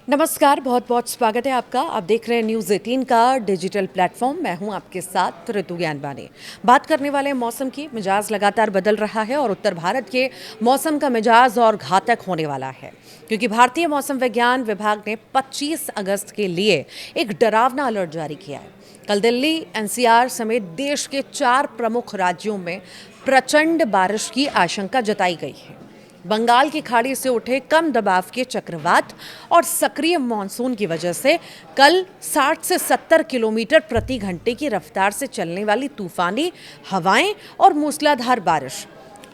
नमस्कार, बहुत बहुत स्वागत है आपका। आप देख रहे हैं न्यूज़ 18 का डिजिटल प्लेटफॉर्म। मैं हूं आपके साथ ऋतु ज्ञानवानी। बात करने वाले हैं मौसम की। मिजाज लगातार बदल रहा है और उत्तर भारत के मौसम का मिजाज और घातक होने वाला है, क्योंकि भारतीय मौसम विज्ञान विभाग ने 25 अगस्त के लिए एक डरावना अलर्ट जारी किया है। कल दिल्ली, एनसीआर समेत देश के 4 प्रमुख राज्यों में प्रचंड बारिश की आशंका जताई गई है। बंगाल की खाड़ी से उठे कम दबाव के चक्रवात और सक्रिय मानसून की वजह से कल 60 से 70 किलोमीटर प्रति घंटे की रफ्तार से चलने वाली तूफानी हवाएं और मूसलाधार बारिश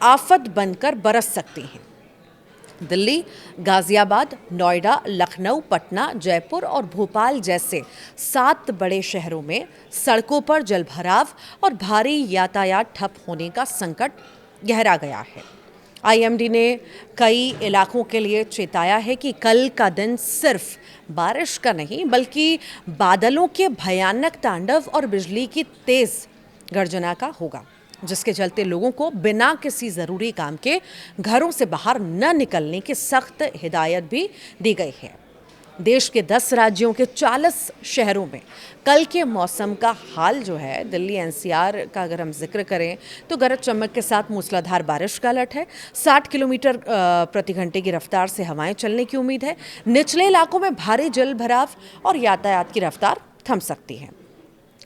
आफत बनकर बरस सकती हैं। दिल्ली, गाजियाबाद, नोएडा, लखनऊ, पटना, जयपुर और भोपाल जैसे 7 बड़े शहरों में सड़कों पर जलभराव और भारी यातायात ठप होने का संकट गहरा गया है। आईएमडी ने कई इलाकों के लिए चेताया है कि कल का दिन सिर्फ बारिश का नहीं, बल्कि बादलों के भयानक तांडव और बिजली की तेज गर्जना का होगा, जिसके चलते लोगों को बिना किसी ज़रूरी काम के घरों से बाहर न निकलने की सख्त हिदायत भी दी गई है। देश के 10 राज्यों के 40 शहरों में कल के मौसम का हाल जो है, दिल्ली एनसीआर का अगर हम जिक्र करें तो गरज चमक के साथ मूसलाधार बारिश का अलर्ट है। 60 किलोमीटर प्रति घंटे की रफ्तार से हवाएं चलने की उम्मीद है। निचले इलाकों में भारी जल भराव और यातायात की रफ्तार थम सकती है।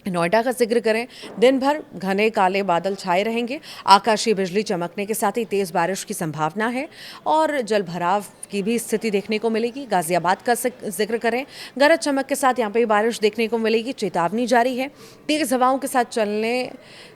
नोएडा का जिक्र करें, दिन भर घने काले बादल छाए रहेंगे। आकाशीय बिजली चमकने के साथ ही तेज बारिश की संभावना है और जल भराव की भी स्थिति देखने को मिलेगी। गाजियाबाद का जिक्र करें, गरज चमक के साथ यहाँ पे बारिश देखने को मिलेगी। चेतावनी जारी है। तेज हवाओं के साथ चलने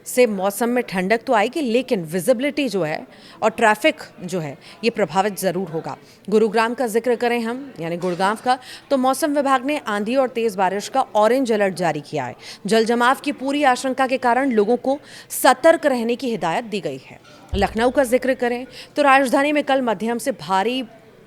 से मौसम में ठंडक तो आएगी, लेकिन विजिबिलिटी जो है और ट्रैफिक जो है ये प्रभावित ज़रूर होगा। गुरुग्राम का जिक्र करें हम, यानी गुड़गांव का, तो मौसम विभाग ने आंधी और तेज़ बारिश का ऑरेंज अलर्ट जारी किया है। जल जमाव की पूरी आशंका के कारण लोगों को सतर्क रहने की हिदायत दी गई है। लखनऊ का जिक्र करें तो राजधानी में कल मध्यम से भारी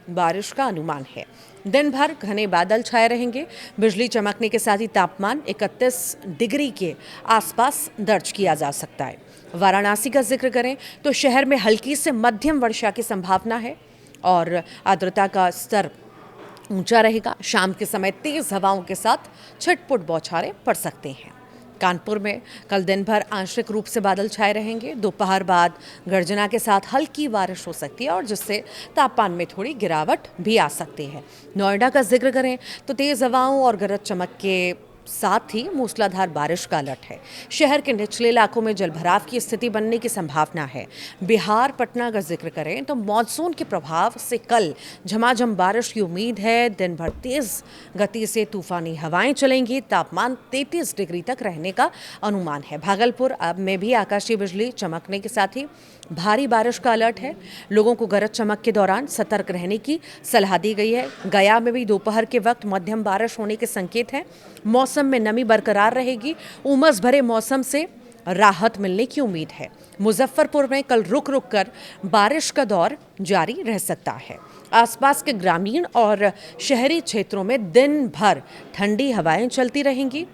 बारिश का अनुमान है। दिन भर घने बादल छाए रहेंगे। बिजली चमकने के साथ ही तापमान 31 डिग्री के आसपास दर्ज किया जा सकता है। वाराणसी का जिक्र करें तो शहर में हल्की से मध्यम वर्षा की संभावना है और आर्द्रता का स्तर ऊंचा रहेगा। शाम के समय तेज हवाओं के साथ छिटपुट बौछारें पड़ सकते हैं। कानपुर में कल दिन भर आंशिक रूप से बादल छाए रहेंगे। दोपहर बाद गर्जना के साथ हल्की बारिश हो सकती है और जिससे तापमान में थोड़ी गिरावट भी आ सकती है। नोएडा का जिक्र करें तो तेज़ हवाओं और गरज चमक के साथ ही मूसलाधार बारिश का अलर्ट है। शहर के निचले इलाकों में जलभराव की स्थिति बनने की संभावना है। बिहार, पटना का जिक्र करें तो मानसून के प्रभाव से कल झमाझम बारिश की उम्मीद है। दिन भर तेज गति से तूफानी हवाएं चलेंगी। तापमान 33 डिग्री तक रहने का अनुमान है। भागलपुर में भी आकाशीय बिजली चमकने के साथ ही भारी बारिश का अलर्ट है। लोगों को गरज चमक के दौरान सतर्क रहने की सलाह दी गई है। गया में भी दोपहर के वक्त मध्यम बारिश होने के संकेत हैं। मौसम में नमी बरकरार रहेगी। उमस भरे मौसम से राहत मिलने की उम्मीद है। मुजफ्फरपुर में कल रुक रुक कर बारिश का दौर जारी रह सकता है। आसपास के ग्रामीण और शहरी क्षेत्रों में दिन भर ठंडी हवाएं चलती रहेंगी।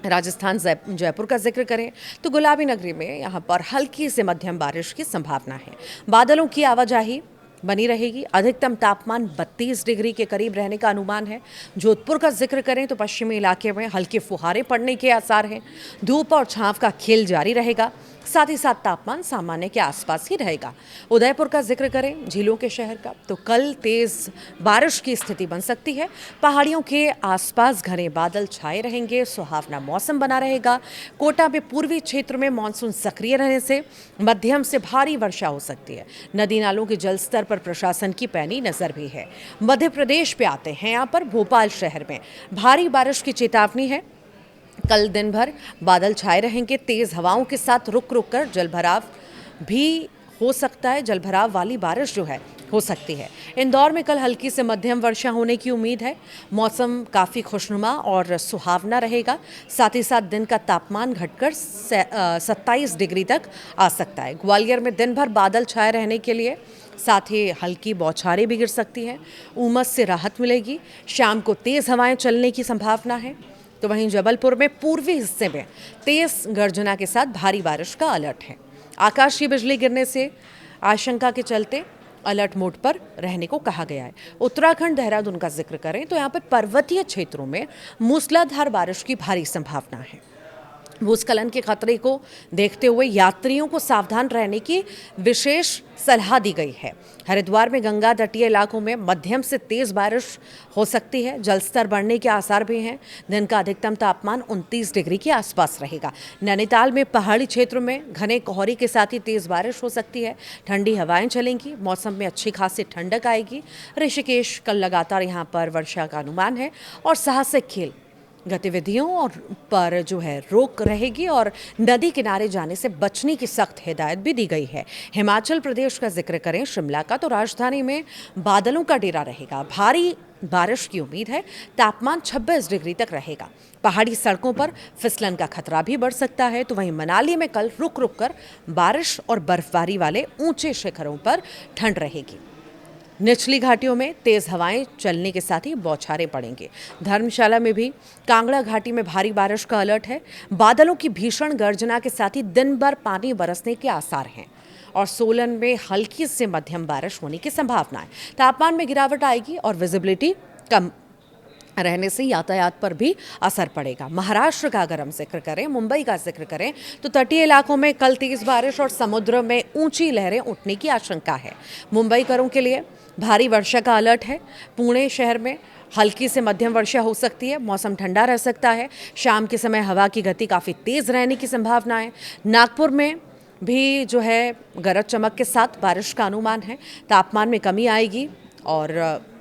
राजस्थान जयपुर का जिक्र करें तो गुलाबी नगरी में यहाँ पर हल्की से मध्यम बारिश की संभावना है। बादलों की आवाजाही बनी रहेगी। अधिकतम तापमान 32 डिग्री के करीब रहने का अनुमान है। जोधपुर का जिक्र करें तो पश्चिमी इलाके में हल्के फुहारे पड़ने के आसार हैं। धूप और छांव का खेल जारी रहेगा। साथ ही साथ तापमान सामान्य के आसपास ही रहेगा। उदयपुर का जिक्र करें, झीलों के शहर का, तो कल तेज बारिश की स्थिति बन सकती है। पहाड़ियों के आसपास घने बादल छाए रहेंगे। सुहावना मौसम बना रहेगा। कोटा में पूर्वी क्षेत्र में मानसून सक्रिय रहने से मध्यम से भारी वर्षा हो सकती है। नदी नालों के जल स्तर पर प्रशासन की पैनी नजर भी है। मध्य प्रदेश पे आते हैं। यहाँ पर भोपाल शहर में भारी बारिश की चेतावनी है। कल दिन भर बादल छाए रहेंगे। तेज हवाओं के साथ रुक रुक कर जलभराव भी हो सकता है। जलभराव वाली बारिश जो है हो सकती है। इंदौर में कल हल्की से मध्यम वर्षा होने की उम्मीद है। मौसम काफ़ी खुशनुमा और सुहावना रहेगा। साथ ही साथ दिन का तापमान घटकर 27 डिग्री तक आ सकता है। ग्वालियर में दिन भर बादल छाए रहने के लिए साथ ही हल्की बौछारें भी गिर सकती हैं। उमस से राहत मिलेगी। शाम को तेज़ हवाएं चलने की संभावना है। तो वहीं जबलपुर में पूर्वी हिस्से में तेज गर्जना के साथ भारी बारिश का अलर्ट है। आकाशीय बिजली गिरने से आशंका के चलते अलर्ट मोड पर रहने को कहा गया है। उत्तराखंड देहरादून का जिक्र करें तो यहाँ पर पर्वतीय क्षेत्रों में मूसलाधार बारिश की भारी संभावना है। भूस्खलन के खतरे को देखते हुए यात्रियों को सावधान रहने की विशेष सलाह दी गई है। हरिद्वार में गंगा तटीय इलाकों में मध्यम से तेज बारिश हो सकती है। जलस्तर बढ़ने के आसार भी हैं। दिन का अधिकतम तापमान 29 डिग्री के आसपास रहेगा। नैनीताल में पहाड़ी क्षेत्रों में घने कोहरे के साथ ही तेज बारिश हो सकती है। ठंडी हवाएं चलेंगी। मौसम में अच्छी खासी ठंडक आएगी। ऋषिकेश कल लगातार यहाँ पर वर्षा का अनुमान है और साहसिक खेल गतिविधियों और पर जो है रोक रहेगी और नदी किनारे जाने से बचने की सख्त हिदायत भी दी गई है। हिमाचल प्रदेश का जिक्र करें शिमला का, तो राजधानी में बादलों का डेरा रहेगा। भारी बारिश की उम्मीद है। तापमान 26 डिग्री तक रहेगा। पहाड़ी सड़कों पर फिसलन का खतरा भी बढ़ सकता है। तो वहीं मनाली में कल रुक रुक कर बारिश और बर्फबारी वाले ऊंचे शिखरों पर ठंड रहेगी। निचली घाटियों में तेज हवाएं चलने के साथ ही बौछारें पड़ेंगे। धर्मशाला में भी कांगड़ा घाटी में भारी बारिश का अलर्ट है। बादलों की भीषण गर्जना के साथ ही दिन भर पानी बरसने के आसार हैं और सोलन में हल्की से मध्यम बारिश होने की संभावना है। तापमान में गिरावट आएगी और विजिबिलिटी कम रहने से यातायात पर भी असर पड़ेगा। महाराष्ट्र का अगर हम जिक्र करें, मुंबई का जिक्र करें, तो तटीय इलाकों में कल तेज बारिश और समुद्र में ऊंची लहरें उठने की आशंका है। मुंबईकरों के लिए भारी वर्षा का अलर्ट है। पुणे शहर में हल्की से मध्यम वर्षा हो सकती है। मौसम ठंडा रह सकता है। शाम के समय हवा की गति काफ़ी तेज़ रहने की संभावना है। नागपुर में भी जो है गरज चमक के साथ बारिश का अनुमान है। तापमान में कमी आएगी और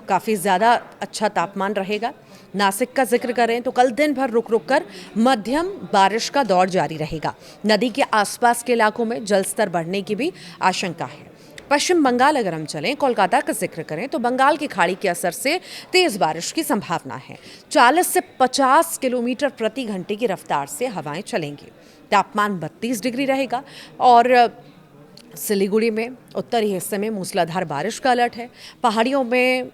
काफ़ी ज़्यादा अच्छा तापमान रहेगा। नासिक का जिक्र करें तो कल दिन भर रुक रुक कर मध्यम बारिश का दौर जारी रहेगा। नदी के आसपास के इलाकों में जलस्तर बढ़ने की भी आशंका है। पश्चिम बंगाल अगर हम चलें, कोलकाता का जिक्र करें तो बंगाल की खाड़ी के असर से तेज बारिश की संभावना है। 40 से 50 किलोमीटर प्रति घंटे की रफ्तार से हवाएं चलेंगी। तापमान 32 डिग्री रहेगा और सिलीगुड़ी में उत्तरी हिस्से में मूसलाधार बारिश का अलर्ट है। पहाड़ियों में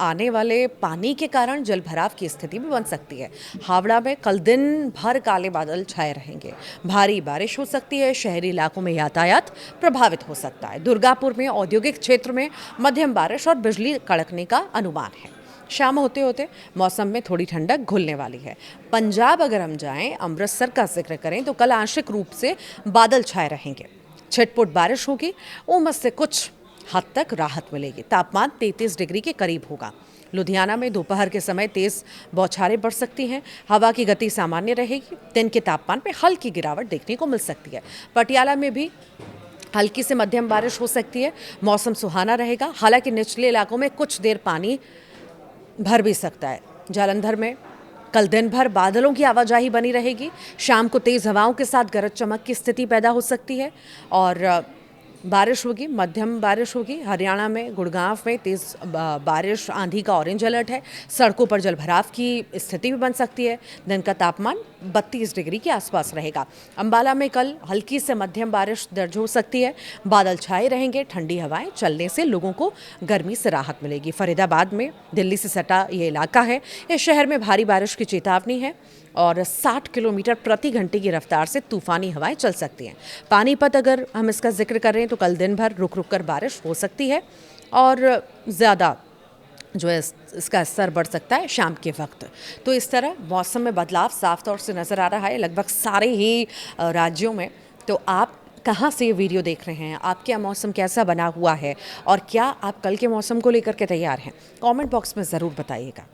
आने वाले पानी के कारण जलभराव की स्थिति भी बन सकती है। हावड़ा में कल दिन भर काले बादल छाए रहेंगे। भारी बारिश हो सकती है। शहरी इलाकों में यातायात प्रभावित हो सकता है। दुर्गापुर में औद्योगिक क्षेत्र में मध्यम बारिश और बिजली कड़कने का अनुमान है। शाम होते होते मौसम में थोड़ी ठंडक घुलने वाली है। पंजाब अगर हम जाएं, अमृतसर का जिक्र करें तो कल आंशिक रूप से बादल छाए रहेंगे। छिटपुट बारिश होगी। उमस से कुछ हद तक राहत मिलेगी। तापमान 33 डिग्री के करीब होगा। लुधियाना में दोपहर के समय तेज बौछारें पड़ सकती हैं। हवा की गति सामान्य रहेगी। दिन के तापमान में हल्की गिरावट देखने को मिल सकती है। पटियाला में भी हल्की से मध्यम बारिश हो सकती है। मौसम सुहाना रहेगा। हालांकि निचले इलाकों में कुछ देर पानी भर भी सकता है। जालंधर में कल दिन भर बादलों की आवाजाही बनी रहेगी। शाम को तेज हवाओं के साथ गरज चमक की स्थिति पैदा हो सकती है और बारिश होगी, मध्यम बारिश होगी। हरियाणा में गुड़गांव में तेज़ बारिश, आंधी का ऑरेंज अलर्ट है। सड़कों पर जलभराव की स्थिति भी बन सकती है। दिन का तापमान 32 डिग्री के आसपास रहेगा। अंबाला में कल हल्की से मध्यम बारिश दर्ज हो सकती है। बादल छाए रहेंगे। ठंडी हवाएं चलने से लोगों को गर्मी से राहत मिलेगी। फरीदाबाद में दिल्ली से सटा ये इलाका है। इस शहर में भारी बारिश की चेतावनी है और 60 किलोमीटर प्रति घंटे की रफ्तार से तूफानी हवाएं चल सकती हैं। पानीपत अगर हम इसका जिक्र कर रहे हैं तो कल दिन भर रुक रुक कर बारिश हो सकती है और ज़्यादा जो है इसका असर बढ़ सकता है शाम के वक्त। तो इस तरह मौसम में बदलाव साफ तौर से नज़र आ रहा है लगभग सारे ही राज्यों में। तो आप कहाँ से ये वीडियो देख रहे हैं? आपके यहाँ मौसम कैसा बना हुआ है और क्या आप कल के मौसम को लेकर के तैयार हैं? कमेंट बॉक्स में ज़रूर बताइएगा।